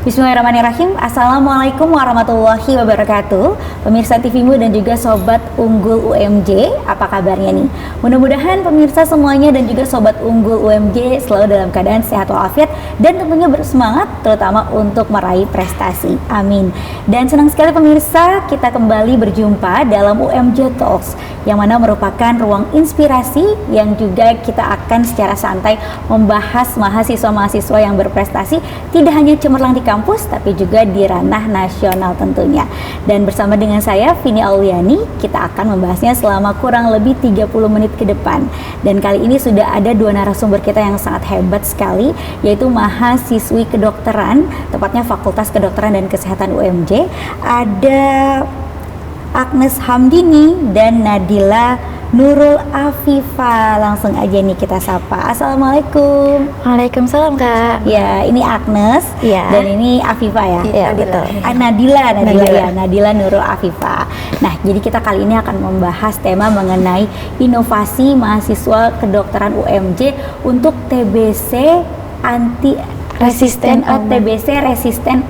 Bismillahirrahmanirrahim. Assalamualaikum warahmatullahi wabarakatuh. Pemirsa TVmu dan juga Sobat Unggul UMJ, apa kabarnya nih? Mudah-mudahan pemirsa semuanya dan juga Sobat Unggul UMJ selalu dalam keadaan sehat walafiat dan tentunya bersemangat, terutama untuk meraih prestasi. Amin. Dan senang sekali pemirsa, kita kembali berjumpa dalam UMJ Talks, yang mana merupakan ruang inspirasi yang juga kita akan secara santai membahas mahasiswa-mahasiswa yang berprestasi, tidak hanya cemerlang di kampus tapi juga di ranah nasional tentunya. Dan bersama dengan saya Vini Auliani, kita akan membahasnya selama kurang lebih 30 menit ke depan. Dan kali ini sudah ada dua narasumber kita yang sangat hebat sekali, yaitu mahasiswi kedokteran, tepatnya Fakultas Kedokteran dan Kesehatan UMJ. Ada Agnes Hamdini dan Nadila Nurul Afifah. Langsung aja nih kita sapa. Assalamualaikum. Waalaikumsalam Kak. Ya, ini Agnes dan ini Afifah ya. Iya betul. Nadila ya, Nadila Nurul Afifah. Nah, jadi kita kali ini akan membahas tema mengenai inovasi mahasiswa kedokteran UMJ untuk TBC resisten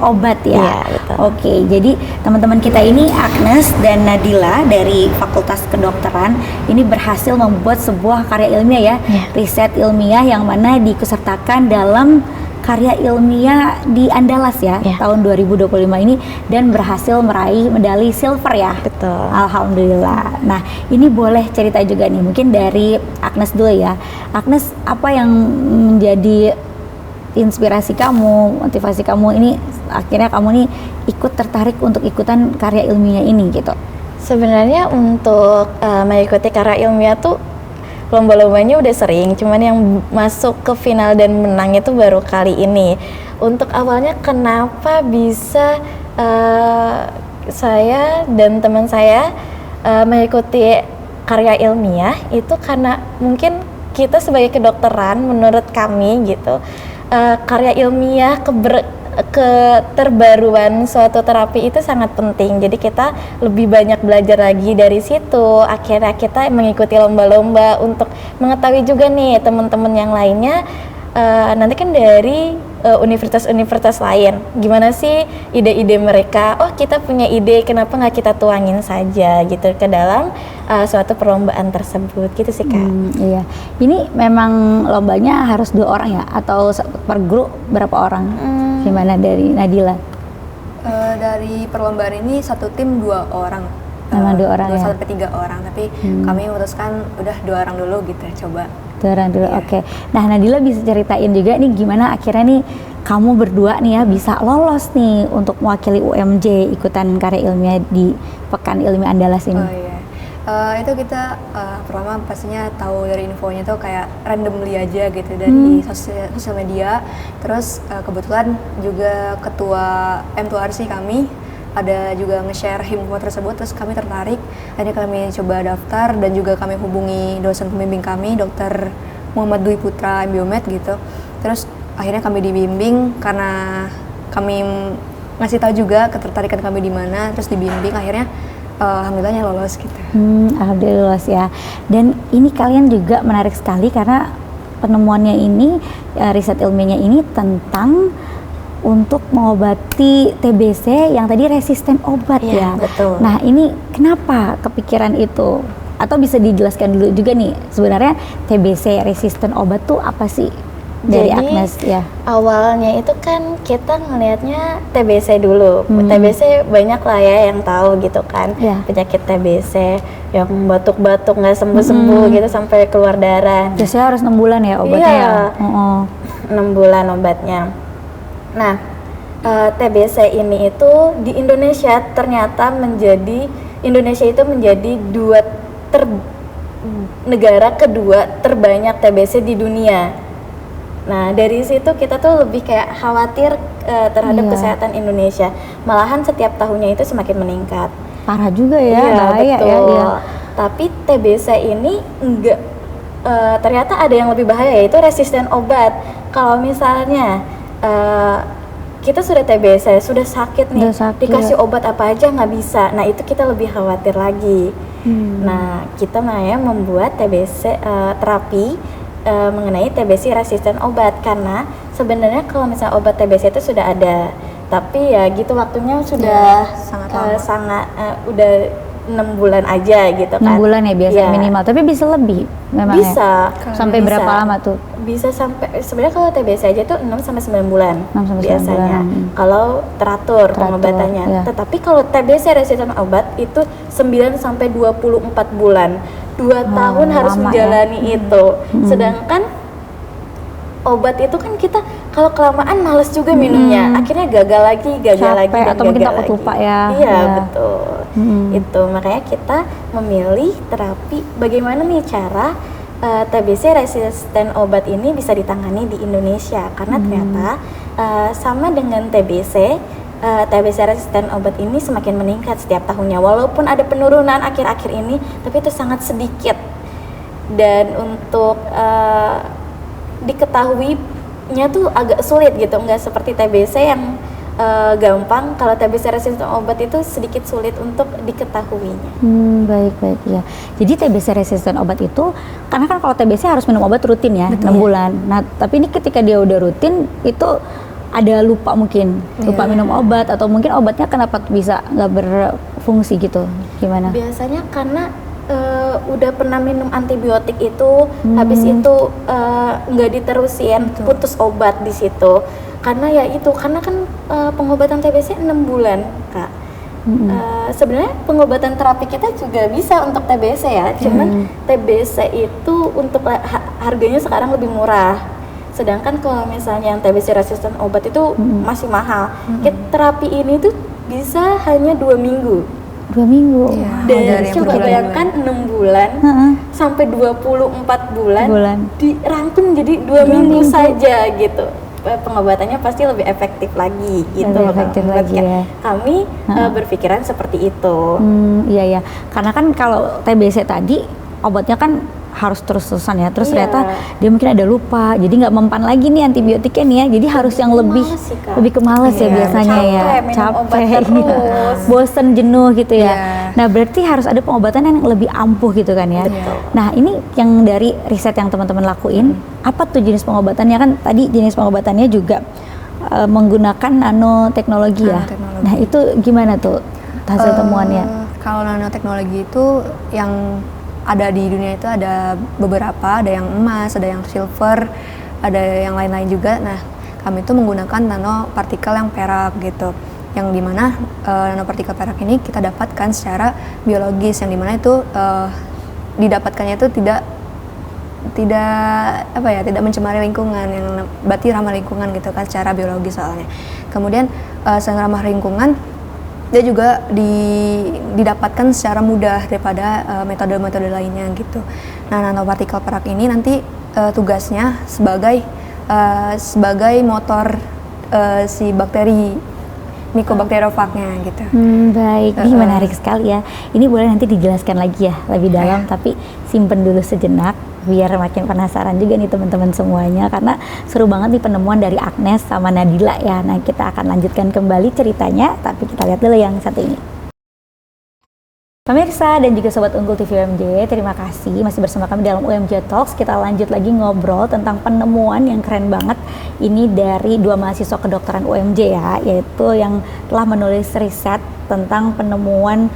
obat ya. Iya, betul. Oke, jadi teman-teman kita ini Agnes dan Nadila dari Fakultas Kedokteran ini berhasil membuat sebuah karya ilmiah ya, riset ilmiah yang mana diikutsertakan dalam karya ilmiah di Andalas ya, tahun 2025 ini, dan berhasil meraih medali silver ya. Betul. Alhamdulillah. Nah, ini boleh cerita juga nih, mungkin dari Agnes dulu ya. Agnes, apa yang menjadi inspirasi kamu, motivasi kamu ini akhirnya kamu nih ikut tertarik untuk ikutan karya ilmiah ini gitu? Sebenarnya untuk mengikuti karya ilmiah tuh lomba-lombanya udah sering, cuman yang masuk ke final dan menang itu baru kali ini. Untuk awalnya kenapa bisa saya dan teman saya mengikuti karya ilmiah itu karena mungkin kita sebagai kedokteran, menurut kami gitu, karya ilmiah keterbaruan suatu terapi itu sangat penting. Jadi kita lebih banyak belajar lagi dari situ. Akhirnya kita mengikuti lomba-lomba untuk mengetahui juga nih teman-teman yang lainnya nanti kan dari universitas-universitas lain, gimana sih ide-ide mereka. Oh, kita punya ide, kenapa nggak kita tuangin saja gitu ke dalam suatu perlombaan tersebut gitu sih Kak. Iya, ini memang lombanya harus 2 orang ya, atau per grup berapa orang? Gimana dari Nadila? Dari perlombaan ini satu tim 2 orang. Memang 2 orang 2 ya? sampai 3 orang, tapi kami memutuskan udah 2 orang dulu gitu, coba. 2 orang dulu, oke. Nah, Nadila bisa ceritain juga nih gimana akhirnya nih kamu berdua nih ya bisa lolos nih untuk mewakili UMJ ikutan karya ilmiah di Pekan Ilmiah Andalas ini. Oh iya, itu kita pertama pastinya tahu dari infonya tuh kayak randomly aja gitu dari sosial media. Terus kebetulan juga ketua M2RC kami ada juga nge-share info tersebut, terus kami tertarik. Akhirnya kami coba daftar dan juga kami hubungi dosen pembimbing kami, Dr. Muhammad Dwi Putra Biomed gitu. Terus akhirnya kami dibimbing karena kami ngasih tahu juga ketertarikan kami di mana, terus dibimbing akhirnya alhamdulillahnya lolos gitu. Alhamdulillah lolos ya. Dan ini kalian juga menarik sekali karena penemuannya ini, riset ilmiahnya ini tentang untuk mengobati TBC yang tadi resisten obat ya. Betul. Nah, ini kenapa kepikiran itu? Atau bisa dijelaskan dulu juga nih, sebenarnya TBC resisten obat tuh apa sih? Dari Agnes ya. Awalnya itu kan kita ngelihatnya TBC dulu. TBC banyak lah ya yang tahu gitu kan. Penyakit TBC yang batuk-batuk nggak sembuh-sembuh gitu sampai keluar darah. Biasanya harus 6 bulan ya obatnya. Iya. 6 bulan obatnya. Nah, TBC ini itu di Indonesia ternyata Indonesia itu menjadi negara kedua terbanyak TBC di dunia. Nah, dari situ kita tuh lebih kayak khawatir terhadap kesehatan Indonesia. Malahan setiap tahunnya itu semakin meningkat. Parah juga ya, bahaya betul. ya. Iya. Tapi TBC ini enggak, ternyata ada yang lebih bahaya, yaitu resisten obat. Kalau misalnya kita sudah TBC, sudah sakit nih, dikasih obat apa aja nggak bisa. Nah, itu kita lebih khawatir lagi. Nah, kita membuat TBC terapi mengenai TBC resisten obat, karena sebenarnya kalau misalnya obat TBC itu sudah ada Tapi ya gitu waktunya sudah sangat lama. udah 6 bulan aja gitu 6 kan. bulan ya biasa Iya. minimal, tapi bisa lebih memang Bisa. ya? Sampai Bisa. berapa lama tuh? Bisa sampai sebenarnya kalau TBC aja tuh 6 sampai 9 bulan 6 sampai 9 biasanya. bulan. Kalau teratur pengobatannya. ya. Tetapi kalau TBC resisten obat itu 9 sampai 24 bulan. 2 tahun harus lama menjalani itu. Sedangkan obat itu kan kita kalau kelamaan males juga minumnya. Akhirnya gagal lagi Capek, dan atau mungkin gagal takut lagi. lupa ya. Iya, Iya. betul. Itu makanya kita memilih terapi bagaimana nih cara TBC resisten obat ini bisa ditangani di Indonesia karena ternyata sama dengan TBC resisten obat ini semakin meningkat setiap tahunnya walaupun ada penurunan akhir-akhir ini tapi itu sangat sedikit dan untuk diketahuinya tuh agak sulit gitu, nggak seperti TBC yang gampang. Kalau TBC resisten obat itu sedikit sulit untuk diketahuinya. Baik ya. Jadi TBC resisten obat itu karena kan kalau TBC harus minum obat rutin ya, 6 bulan. Nah, tapi ini ketika dia udah rutin itu ada lupa mungkin, lupa minum obat atau mungkin obatnya kenapa bisa nggak berfungsi gitu, gimana? Biasanya karena udah pernah minum antibiotik itu, habis itu nggak diterusin, putus obat di situ. Karena ya itu, karena kan pengobatan TBC 6 bulan, Kak. Sebenarnya pengobatan terapi kita juga bisa untuk TBC ya, cuman TBC itu untuk harganya sekarang lebih murah. Sedangkan kalau misalnya yang TBC resisten obat itu masih mahal. Terapi ini tuh bisa hanya 2 minggu. 2 minggu. Dan coba bayangkan 6 bulan sampai 24 bulan dirangkum jadi 2 minggu saja gitu. Pengobatannya pasti lebih efektif lagi gitu. Lebih efektif lagi ya. Kami berpikiran seperti itu. Iya. Karena kan kalau TBC tadi obatnya kan harus terus-terusan ya. Terus ternyata dia mungkin ada lupa. Jadi nggak mempan lagi nih antibiotiknya nih ya. Jadi harus yang lebih ke males ya biasanya ya. Capek. Bosen, jenuh gitu ya. Nah, berarti harus ada pengobatan yang lebih ampuh gitu kan ya. Nah, ini yang dari riset yang teman-teman lakuin, apa tuh jenis pengobatannya? Kan tadi jenis pengobatannya juga menggunakan nanoteknologi ya. Nah, itu gimana tuh hasil temuannya? Kalau nanoteknologi itu yang ada di dunia itu ada beberapa, ada yang emas, ada yang silver, ada yang lain-lain juga. Nah, kami itu menggunakan nanopartikel yang perak gitu, yang dimana nanopartikel perak ini kita dapatkan secara biologis, yang dimana itu didapatkannya itu tidak mencemari lingkungan, yang berarti ramah lingkungan gitu kan secara biologis soalnya. Kemudian selain ramah lingkungan, dia juga didapatkan secara mudah daripada metode-metode lainnya gitu. Nah, nanopartikel perak ini nanti tugasnya sebagai motor si bakteri Mycobacteriofagnya gitu. Baik, ini menarik sekali ya. Ini boleh nanti dijelaskan lagi ya lebih dalam, tapi simpen dulu sejenak biar makin penasaran juga nih teman-teman semuanya, karena seru banget nih penemuan dari Agnes sama Nadila ya. Nah, kita akan lanjutkan kembali ceritanya, tapi kita lihat dulu yang satu ini. Pemirsa dan juga Sobat Unggul TV UMJ, terima kasih masih bersama kami dalam UMJ Talks. Kita lanjut lagi ngobrol tentang penemuan yang keren banget ini dari 2 mahasiswa kedokteran UMJ ya, yaitu yang telah menulis riset tentang penemuan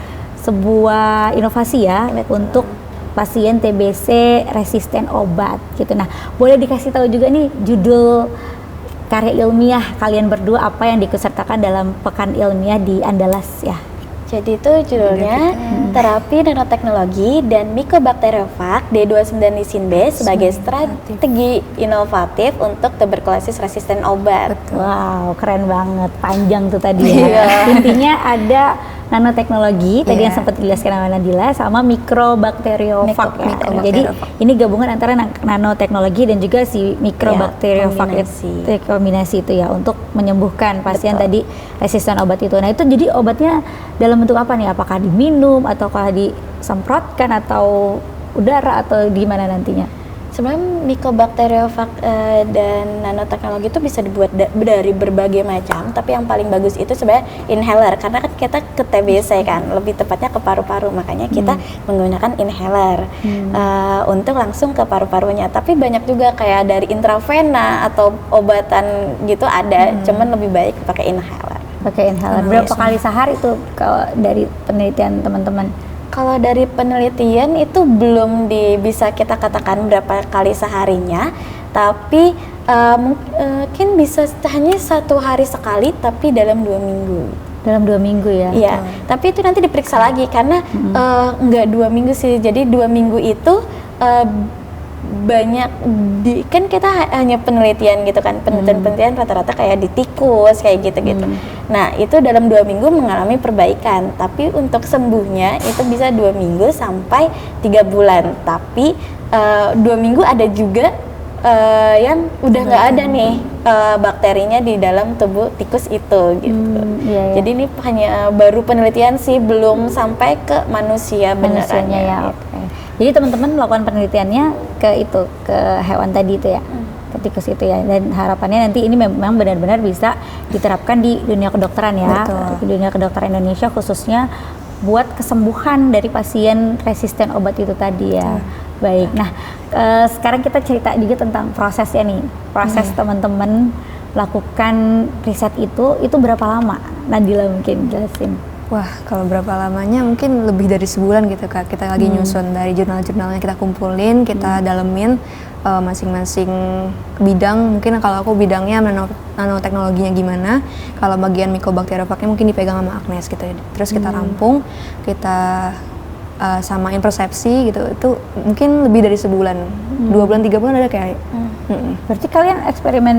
sebuah inovasi ya untuk pasien TBC resisten obat gitu. Nah, boleh dikasih tahu juga nih judul karya ilmiah kalian berdua apa yang diikutsertakan dalam pekan ilmiah di Andalas ya? Jadi itu judulnya Terapi Nanoteknologi dan Mycobacteriofag D29-Lisin B sebagai strategi inovatif untuk tuberkulosis resisten obat. Wow, keren banget, panjang tuh tadi ya. Intinya ada nanoteknologi tadi yang sempat dijelaskan sama Nadila, sama Mycobacteriofag ya. Jadi ini gabungan antara nanoteknologi dan juga si Mycobacteriofag itu kombinasi itu ya untuk menyembuhkan pasien tadi resisten obat itu. Nah, itu jadi obatnya dalam bentuk apa nih? Apakah diminum ataukah disemprotkan atau udara atau gimana nantinya? Sebenarnya Mycobacteriofag dan nanoteknologi itu bisa dibuat dari berbagai macam, tapi yang paling bagus itu sebenarnya inhaler, karena kan kita ke TBC kan, lebih tepatnya ke paru-paru, makanya kita menggunakan inhaler untuk langsung ke paru-parunya. Tapi banyak juga kayak dari intravena atau obatan gitu ada, cuman lebih baik pakai inhaler. Pakai inhaler. Berapa kali sehari tuh kalau dari penelitian teman-teman? Kalau dari penelitian itu belum bisa kita katakan berapa kali seharinya, tapi mungkin bisa hanya 1 hari sekali, tapi dalam 2 minggu. Dalam 2 minggu ya? Iya, tapi itu nanti diperiksa lagi karena nggak 2 minggu sih, jadi 2 minggu itu banyak kan kita hanya penelitian gitu kan, penelitian rata-rata kayak di tikus kayak gitu-gitu. Nah itu dalam 2 minggu mengalami perbaikan, tapi untuk sembuhnya itu bisa 2 minggu sampai 3 bulan. Tapi 2 minggu ada juga yang udah nggak ada nih bakterinya di dalam tubuh tikus itu gitu. Iya. Jadi ini hanya baru penelitian sih, belum sampai ke manusia benerannya ya. gitu. Oke. Jadi teman-teman melakukan penelitiannya ke hewan tadi itu ya, ke tikus itu ya, dan harapannya nanti ini memang benar-benar bisa diterapkan di dunia kedokteran ya. Betul. Di dunia kedokteran Indonesia khususnya buat kesembuhan dari pasien resisten obat itu tadi ya. Baik, nah sekarang kita cerita juga tentang prosesnya nih, proses teman-teman lakukan riset itu berapa lama? Nadila mungkin jelasin. Wah, kalau berapa lamanya mungkin lebih dari sebulan gitu Kak. Kita lagi nyusun dari jurnal-jurnalnya, kita kumpulin, kita dalemin masing-masing bidang. Mungkin kalau aku bidangnya nanoteknologinya gimana, kalau bagian Mycobacteriofagnya mungkin dipegang sama Agnes gitu ya. Terus kita rampung, kita samain persepsi gitu, itu mungkin lebih dari sebulan, 2 bulan 3 bulan ada kayak. Berarti kalian eksperimen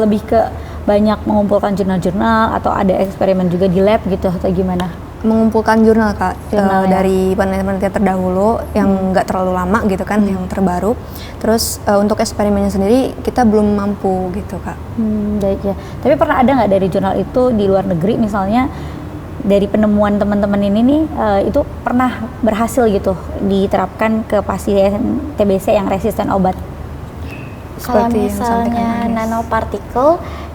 lebih ke banyak mengumpulkan jurnal-jurnal atau ada eksperimen juga di lab gitu atau gimana? Mengumpulkan jurnal Kak, Jurnal, ya. dari penelitian terdahulu yang nggak terlalu lama gitu kan, yang terbaru. Terus untuk eksperimennya sendiri kita belum mampu gitu Kak. Baik ya. Tapi pernah ada nggak dari jurnal itu di luar negeri misalnya dari penemuan teman-teman ini nih itu pernah berhasil gitu diterapkan ke pasien TBC yang resisten obat? Kalau Seperti yang disampaikan misalnya Agnes. nanopartikel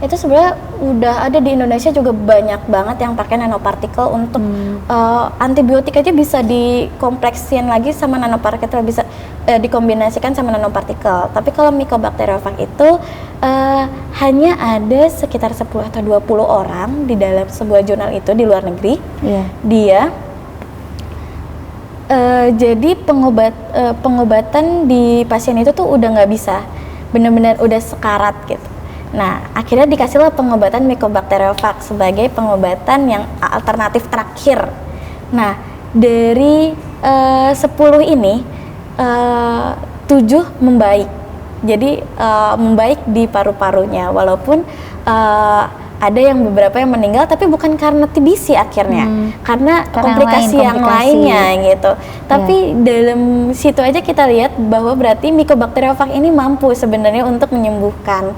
itu sebenarnya udah ada di Indonesia juga banyak banget yang pakai nanopartikel untuk antibiotik aja bisa dikompleksin lagi sama nanopartikel, bisa dikombinasikan sama nanopartikel. Tapi kalau Mycobacteriofag itu hanya ada sekitar 10 atau 20 orang di dalam sebuah jurnal itu di luar negeri. Iya. Dia jadi pengobatan di pasien itu tuh udah nggak bisa, benar-benar udah sekarat gitu. Nah, akhirnya dikasihlah pengobatan Mycobacteriofag sebagai pengobatan yang alternatif terakhir. Nah, dari 10 ini 7 membaik. Jadi membaik di paru-parunya, walaupun ada yang beberapa yang meninggal, tapi bukan karena TBC akhirnya, karena komplikasi yang lainnya gitu. Tapi dalam situ aja kita lihat bahwa berarti Mycobacteriofag ini mampu sebenarnya untuk menyembuhkan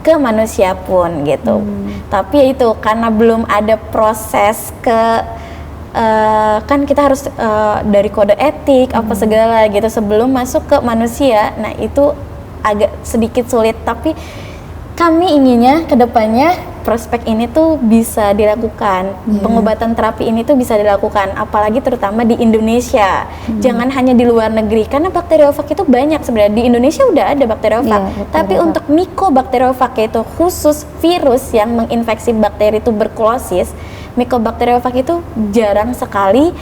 ke manusia pun gitu. Tapi ya itu karena belum ada proses kan kita harus dari kode etik apa segala gitu sebelum masuk ke manusia. Nah itu agak sedikit sulit, tapi kami inginnya ke depannya prospek ini tuh bisa dilakukan, pengobatan terapi ini tuh bisa dilakukan, apalagi terutama di Indonesia. Jangan hanya di luar negeri, karena bakteriofag itu banyak sebenarnya. Di Indonesia udah ada bakteriofag, tapi untuk Mycobacteriofag itu khusus virus yang menginfeksi bakteri tuberkulosis, Mycobacteriofag itu jarang sekali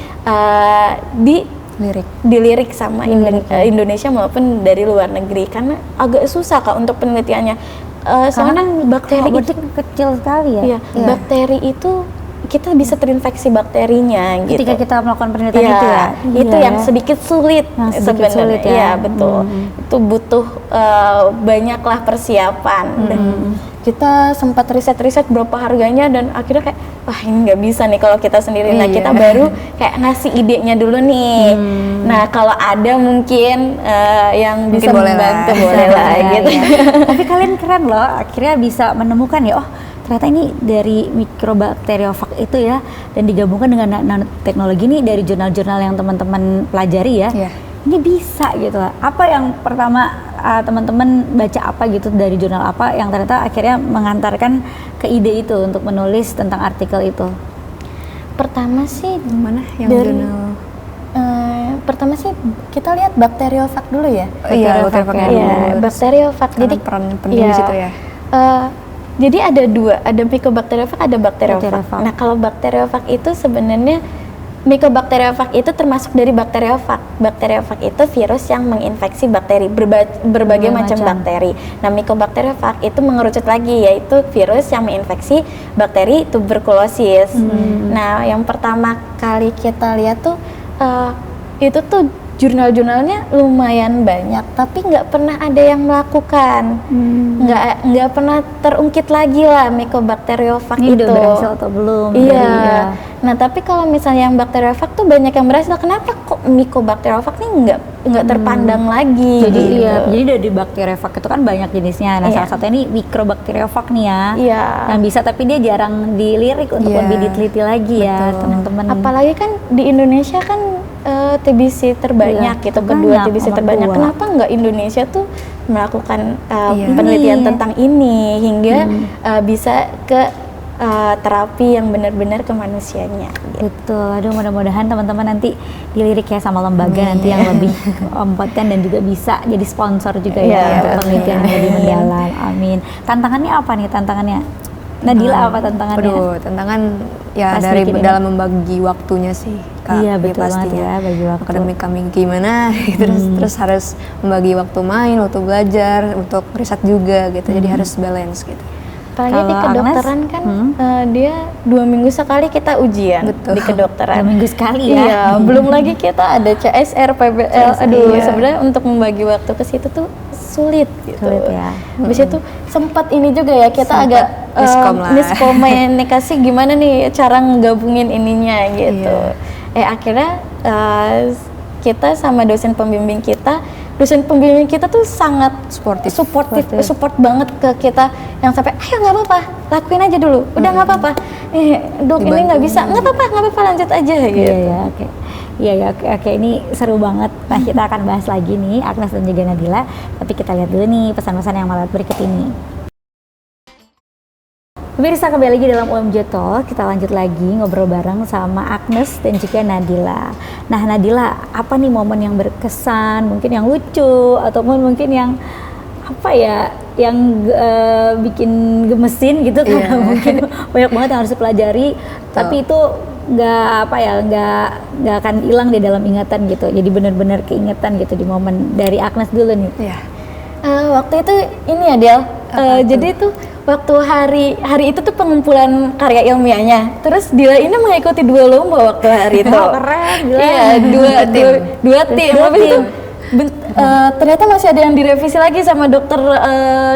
dilirik sama Indonesia maupun dari luar negeri, karena agak susah Kak untuk penelitiannya. Soalnya bakteri itu kecil sekali ya. Iya, bakteri itu kita bisa terinfeksi bakterinya gitu. Ketika kita melakukan penelitian itu ya. Itu yang sedikit sulit sebenarnya. Iya, betul. Itu butuh banyaklah persiapan. Dan kita sempat riset-riset berapa harganya dan akhirnya kayak wah ini nggak bisa nih kalau kita sendiri. Nah kita baru kayak ngasih idenya dulu nih. Nah kalau ada mungkin yang bisa membantu boleh lah gitu. Tapi kalian keren loh, akhirnya bisa menemukan ya, oh ternyata ini dari Mycobacteriofag itu ya, dan digabungkan dengan nanoteknologi ini dari jurnal-jurnal yang teman-teman pelajari ya. Ini bisa gitu. Apa yang pertama teman-teman baca apa gitu dari jurnal apa yang ternyata akhirnya mengantarkan ke ide itu untuk menulis tentang artikel itu? Pertama sih Mana yang dari jurnal? Pertama sih kita lihat bakteriofag dulu ya. Iya, bakteriofag. Bakteriofag. Jadi Jadi peran penting di situ ya. Jadi ada dua, ada Mycobacteriofag, ada bakteriofag. Bakteriofag. Nah kalau bakteriofag itu sebenarnya Mycobacteriofag itu termasuk dari bakteriofag. Bakteriofag itu virus yang menginfeksi bakteri, berbagai macam bakteri. Nah Mycobacteriofag itu mengerucut lagi, yaitu virus yang menginfeksi bakteri tuberkulosis. Nah yang pertama kali kita lihat tuh itu tuh jurnal-jurnalnya lumayan banyak, tapi nggak pernah ada yang melakukan, nggak pernah terungkit lagi lah Mycobacteriofag Ini itu. udah berhasil atau belum? Iya. Nah tapi kalau misalnya yang bakteriofag tuh banyak yang berhasil, kenapa kok Mycobacteriofag nih nggak terpandang lagi? Jadi gitu. iya, jadi dari bakteriofag itu kan banyak jenisnya. Nah, Iya. salah satunya ini Microbacteriofag nih ya. Iya. Yang bisa, tapi dia jarang dilirik untuk Iya. lebih diteliti lagi ya, Betul. teman-teman. Apalagi kan di Indonesia kan TBC terbanyak Iya, gitu, terbanyak, kedua TBC nomor terbanyak. 2. Kenapa nggak Indonesia tuh melakukan Iya. penelitian Ini. tentang ini hingga bisa ke terapi yang benar-benar ke manusianya? Gitu. Betul, aduh mudah-mudahan teman-teman nanti dilirik ya sama lembaga nanti yang lebih kompeten dan juga bisa jadi sponsor juga Iya, ya untuk betul. penelitian yang lebih mendalam. Amin. Tantangannya apa nih tantangannya? Nadila apa tantangannya? Aduh, tantangan ya Pas dari bikin ini. dalam membagi waktunya sih, Kak. Iya, Ya, betul banget pastinya. ya, bagi waktu. Akademik kami gimana, terus harus membagi waktu main, waktu belajar, untuk riset juga gitu. Jadi harus balance gitu. Apalagi di Kalau kedokteran Agnes, kan dia 2 minggu sekali kita ujian Betul. di kedokteran. 2 minggu sekali ya. Iya, belum lagi kita ada CSR, PBL. Aduh, Iya. sebenarnya untuk membagi waktu ke situ tuh sulit gitu. Sulit ya. Habis itu sempat ini juga ya kita Sempat agak miskom lah. miskomunikasi gimana nih cara ngegabungin ininya gitu. Akhirnya kita sama dosen pembimbing kita tuh sangat Sportif. support banget ke kita, yang sampai ayo nggak apa-apa, lakuin aja dulu, udah nggak apa-apa, dok ini nggak bisa, nggak apa-apa lanjut aja gitu. Iya ya, oke. Iya ya, oke, ini seru banget. Nah, kita akan bahas lagi nih Agnes dan juga Nadila, tapi kita lihat dulu nih pesan-pesan yang malah berikut ini. Pemirsa, kembali lagi dalam UMJ Talk. Kita lanjut lagi ngobrol bareng sama Agnes dan juga Nadila. Nah, Nadila, apa nih momen yang berkesan, mungkin yang lucu ataupun mungkin yang apa ya, yang bikin gemesin gitu karena mungkin banyak banget yang harus dipelajari, tapi itu nggak akan hilang di dalam ingatan gitu. Jadi benar-benar keingetan gitu di momen. Dari Agnes dulu nih. Iya. Waktu itu ini ya Del, jadi tuh waktu hari itu tuh pengumpulan karya ilmiahnya. Terus Dila ini mengikuti 2 lomba waktu hari itu. Keren, Dila. Iya, dua tim. Habis itu ternyata masih ada yang direvisi lagi sama dokter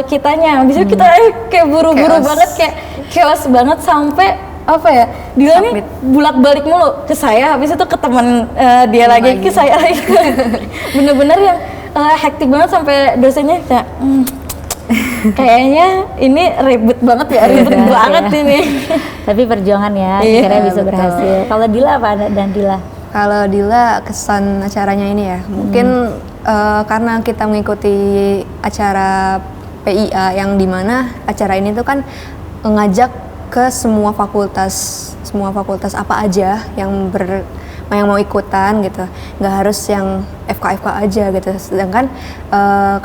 kitanya. Habis itu kita kayak buru-buru Chaos. banget, kayak chaos banget sampai apa ya, Dila nih Submit. bulak-balik mulu ke saya, habis itu ke teman dia lagi, ke saya lagi. Bener-bener yang hektik banget sampai dosennya kayak kayaknya ini ribet banget ya, ribet Iya, banget iya. ini. Tapi perjuangan ya, Iya, akhirnya bisa betul. berhasil. Kalau Dila apa dan Dila? Kalau Dila, kesan acaranya ini ya, mungkin karena kita mengikuti acara PIA yang dimana acara ini tuh kan ngajak ke semua fakultas apa aja yang mau ikutan gitu, nggak harus yang FK aja gitu. Sedangkan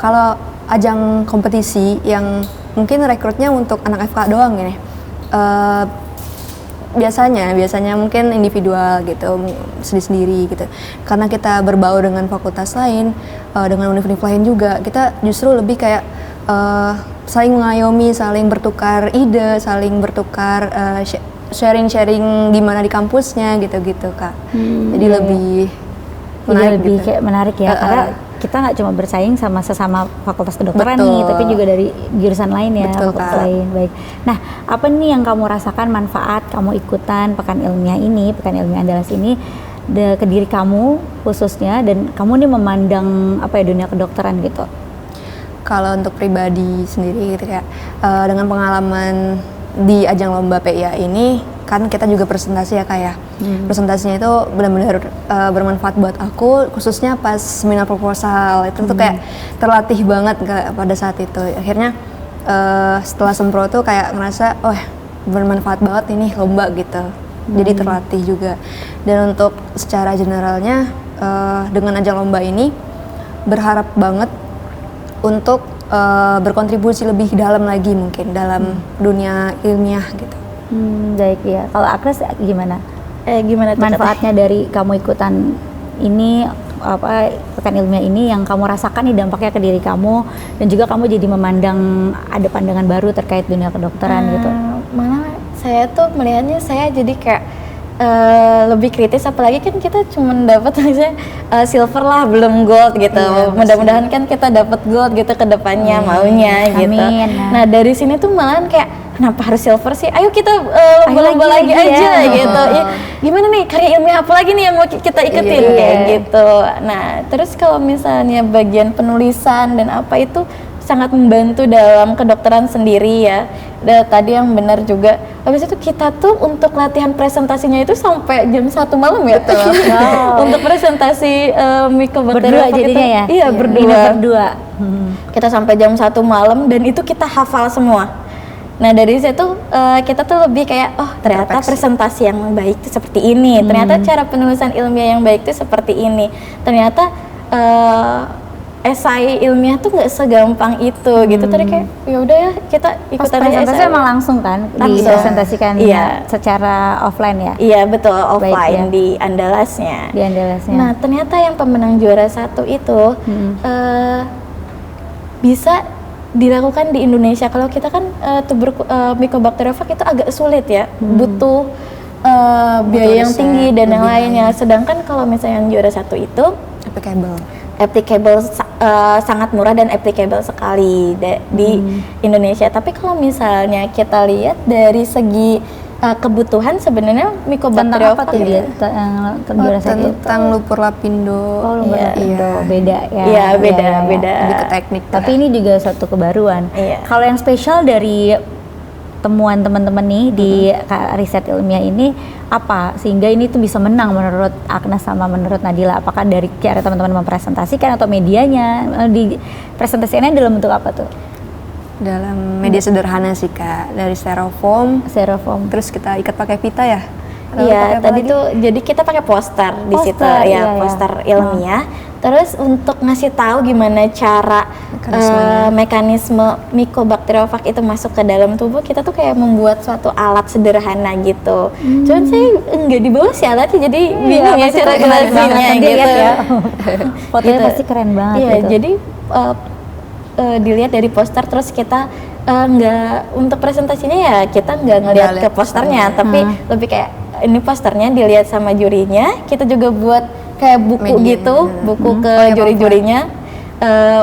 kalau ajang kompetisi yang mungkin rekrutnya untuk anak FK doang gini, biasanya mungkin individual gitu, sendiri-sendiri gitu. Karena kita berbaur dengan fakultas lain, dengan universitas lain juga, kita justru lebih kayak saling mengayomi, saling bertukar ide, saling bertukar sharing-sharing gimana di kampusnya gitu-gitu, Kak. Jadi lebih menarik lebih gitu. kayak menarik ya, karena kita nggak cuma bersaing sama sesama fakultas kedokteran nih, Betul. tapi juga dari jurusan lain ya, Betul, fakultas Kak. lain. Baik. Nah, apa nih yang kamu rasakan manfaat kamu ikutan pekan ilmiah ini, pekan ilmiah Andalas ini ke diri kamu khususnya, dan kamu nih memandang apa ya dunia kedokteran gitu? Kalau untuk pribadi sendiri gitu kayak dengan pengalaman di ajang lomba PIA ini kan kita juga presentasi ya kayak presentasinya itu benar-benar bermanfaat buat aku, khususnya pas seminar proposal itu tuh kayak terlatih banget pada saat itu. Akhirnya setelah sempro tuh kayak ngerasa bermanfaat banget ini lomba gitu, jadi terlatih juga. Dan untuk secara generalnya dengan ajang lomba ini berharap banget untuk berkontribusi lebih dalam lagi mungkin dalam dunia ilmiah gitu. Baik ya. Kalau Agnes gimana? Gimana tuh, Manfaatnya dari kamu ikutan ini pekan ilmiah ini yang kamu rasakan nih dampaknya ke diri kamu, dan juga kamu jadi memandang ada pandangan baru terkait dunia kedokteran gitu. Malah saya tuh melihatnya saya jadi kayak lebih kritis, apalagi kan kita cuma dapat misalnya silver lah, belum gold gitu. Iya, Mudah-mudahan kan kita dapat gold gitu ke depannya maunya gitu. Amin. Nah, dari sini tuh malahan kayak kenapa harus silver sih? Ayo kita lomba lagi lagi aja ya. gitu. Ya, gimana nih karya ilmiah apa lagi nih yang mau kita ikutin kayak gitu. Nah, terus kalau misalnya bagian penulisan dan apa itu sangat membantu dalam kedokteran sendiri ya. Dan tadi yang benar juga. Habis itu kita tuh untuk latihan presentasinya itu sampai jam 1 malam ya. Untuk presentasi Mycobacterium Berdua jadinya ya? Iya, berdua. Kita sampai jam 1 malam dan itu kita hafal semua. Nah, dari situ kita tuh lebih kayak ternyata presentasi yang baik itu seperti ini. Ternyata cara penulisan ilmiah yang baik itu seperti ini. Ternyata esai ilmiah tuh nggak segampang itu gitu. Tadi kayak ya udah ya kita ikutan aja Presentasi emang langsung kan dipresentasikan secara offline ya? Iya betul, offline Baik, ya. di Andalasnya. Di Andalasnya. Nah, ternyata yang pemenang juara 1 itu bisa dilakukan di Indonesia. Kalau kita kan Mycobacteriophaga itu agak sulit ya, butuh biaya yang tinggi dan yang lainnya. Sedangkan kalau misalnya yang juara 1 itu applicable sangat murah dan applicable sekali di Indonesia. Tapi kalau misalnya kita lihat dari segi kebutuhan sebenarnya Mycobacteriophaga tentang Lupur Lapindo. Lupur Lapindo beda ya. Iya, beda. Lebih ke teknik. Tapi ini juga satu kebaruan. Iya. Kalau yang spesial dari temuan teman-teman nih di riset ilmiah ini apa sehingga ini tuh bisa menang menurut Agnes sama menurut Nadila? Apakah dari cara teman-teman mempresentasikan atau medianya di presentasinya dalam bentuk apa tuh? Dalam media sederhana sih Kak, dari styrofoam, terus kita ikat pakai pita ya. Iya, tadi tuh jadi kita pakai poster di situ ya, poster ilmiah. Terus untuk ngasih tahu gimana cara mekanisme Mycobacteriophaga itu masuk ke dalam tubuh, kita tuh kayak membuat suatu alat sederhana gitu. Cuman saya nggak dibawa sih alatnya, jadi bingung ya cara jelasinnya gitu. Ya. Fotonya pasti keren banget. Iya, jadi dilihat dari poster, terus kita nggak untuk presentasinya ya kita nggak ngelihat ke posternya, tapi lebih kayak ini posternya dilihat sama jurinya, kita juga buat kayak buku gitu, buku ke juri-jurinya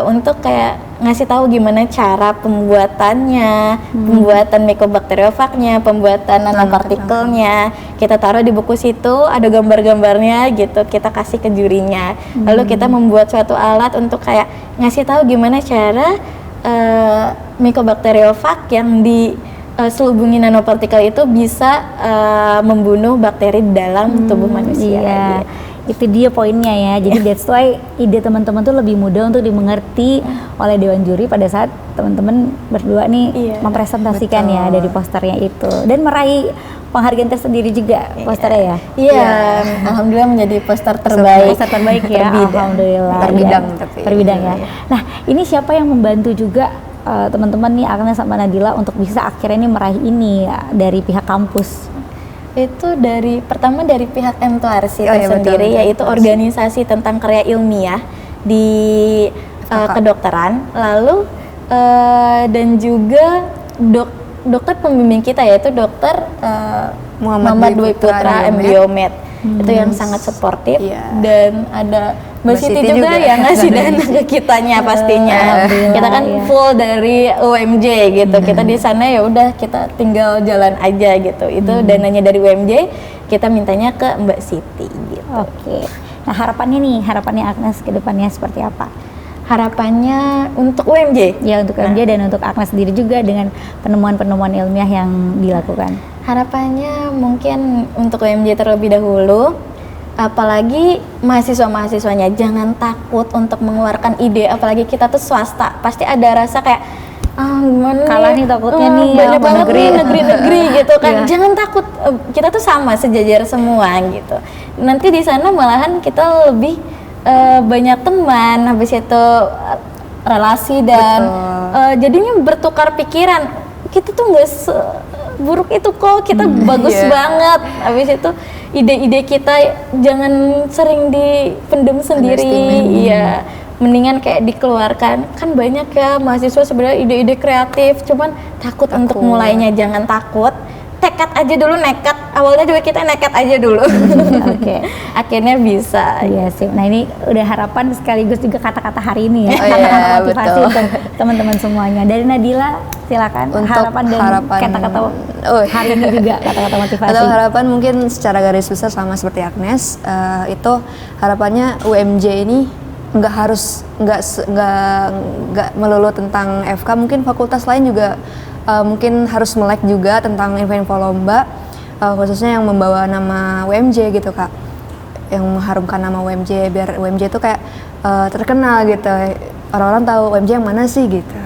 untuk kayak ngasih tahu gimana cara pembuatannya, pembuatan Mycobacteriophaga-nya, pembuatan nanopartikelnya. Kita taruh di buku situ, ada gambar-gambarnya gitu, kita kasih ke jurinya. Lalu kita membuat suatu alat untuk kayak ngasih tahu gimana cara Mycobacteriophaga yang selubungi nanopartikel itu bisa membunuh bakteri dalam tubuh manusia. Iya. Itu dia poinnya ya. Jadi that's why ide teman-teman tuh lebih mudah untuk dimengerti oleh dewan juri pada saat teman-teman berdua nih mempresentasikan ya dari posternya itu, dan meraih penghargaan tersendiri juga posternya ya. Iya, alhamdulillah menjadi poster terbaik. Poster terbaik ya. Alhamdulillah. Terbidang ya. Nah, ini siapa yang membantu juga teman-teman nih Agnes sama Nadila untuk bisa akhirnya ini meraih ini ya, dari pihak kampus? Itu pertama dari pihak M2RC sendiri, yaitu organisasi tentang karya ilmiah di kedokteran. Lalu dan juga dokter pembimbing kita, yaitu dokter Muhammad Dwi Putra MBiomed. Itu yang sangat suportif, dan ada Mbak Siti juga yang ngasih dana ke kitanya pastinya. Kita kan full dari UMJ gitu. Kita di sana ya udah kita tinggal jalan aja gitu. Itu dananya dari UMJ, kita mintanya ke Mbak Siti gitu. Oke. Nah, harapannya Agnes ke depannya seperti apa? Harapannya untuk UMJ? Ya, untuk UMJ dan untuk Agnes sendiri juga dengan penemuan-penemuan ilmiah yang dilakukan. Harapannya mungkin untuk UMJ terlebih dahulu, apalagi mahasiswa-mahasiswanya jangan takut untuk mengeluarkan ide, apalagi kita tuh swasta, pasti ada rasa kayak gimana kalah nih takutnya nih banyak banget nih negeri-negeri gitu kan. Jangan takut, kita tuh sama, sejajar semua gitu. Nanti di sana malahan kita lebih banyak teman, habis itu relasi dan Betul. jadinya bertukar pikiran. Kita tuh nggak buruk itu kok, kita bagus Iya. banget. Habis itu ide-ide kita jangan sering dipendam sendiri. Iya, mendingan kayak dikeluarkan. Kan banyak ya mahasiswa sebenarnya ide-ide kreatif, cuman takut untuk mulainya. Jangan takut, tekad aja dulu, nekat. Awalnya juga kita nekat aja dulu. Oke. Akhirnya bisa. Iya sih. Nah ini udah harapan sekaligus juga kata-kata hari ini ya. Oh iya, Motivasi betul. untuk teman-teman semuanya. Dari Nadila silakan Untuk harapan dan harapan- kata-kata Oh. hari ini juga kata-kata motivasi. Atau harapan mungkin secara garis besar sama seperti Agnes, itu harapannya UMJ ini nggak melulu tentang FK, mungkin fakultas lain juga mungkin harus melek juga tentang info-info lomba, khususnya yang membawa nama UMJ gitu Kak, yang mengharumkan nama UMJ biar UMJ itu kayak terkenal gitu, orang-orang tahu UMJ yang mana sih gitu.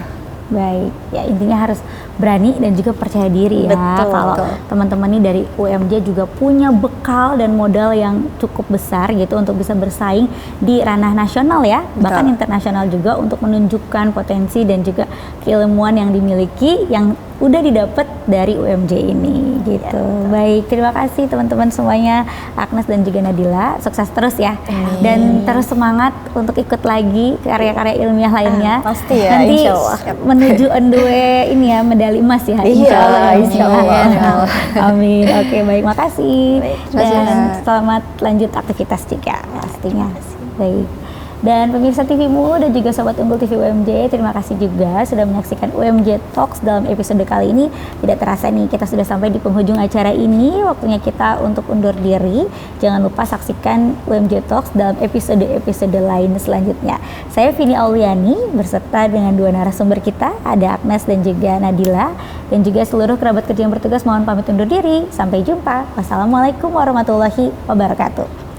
Baik, ya intinya harus berani dan juga percaya diri ya. Betul, Kalau betul. teman-teman nih dari UMJ juga punya bekal dan modal yang cukup besar gitu untuk bisa bersaing di ranah nasional ya, bahkan Betul. internasional juga untuk menunjukkan potensi dan juga keilmuan yang dimiliki yang udah didapat dari UMJ ini gitu. Baik, terima kasih teman-teman semuanya, Agnes dan juga Nadila, sukses terus ya. Dan terus semangat untuk ikut lagi karya-karya ilmiah lainnya. Pasti ya, Nanti insya Allah. menuju N2 ini ya, medali emas ya. Iya, ya. insya Allah. Amin. Oke, baik, makasih. terima kasih, Dan Kak. selamat lanjut aktivitas juga pastinya. Baik. Dan pemirsa TVmu dan juga Sobat Unggul TV UMJ, terima kasih juga sudah menyaksikan UMJ Talks dalam episode kali ini. Tidak terasa nih, kita sudah sampai di penghujung acara ini. Waktunya kita untuk undur diri. Jangan lupa saksikan UMJ Talks dalam episode-episode lain selanjutnya. Saya Vini Auliani beserta dengan dua narasumber kita, ada Agnes dan juga Nadila. Dan juga seluruh kerabat kerja yang bertugas mohon pamit undur diri. Sampai jumpa. Wassalamualaikum warahmatullahi wabarakatuh.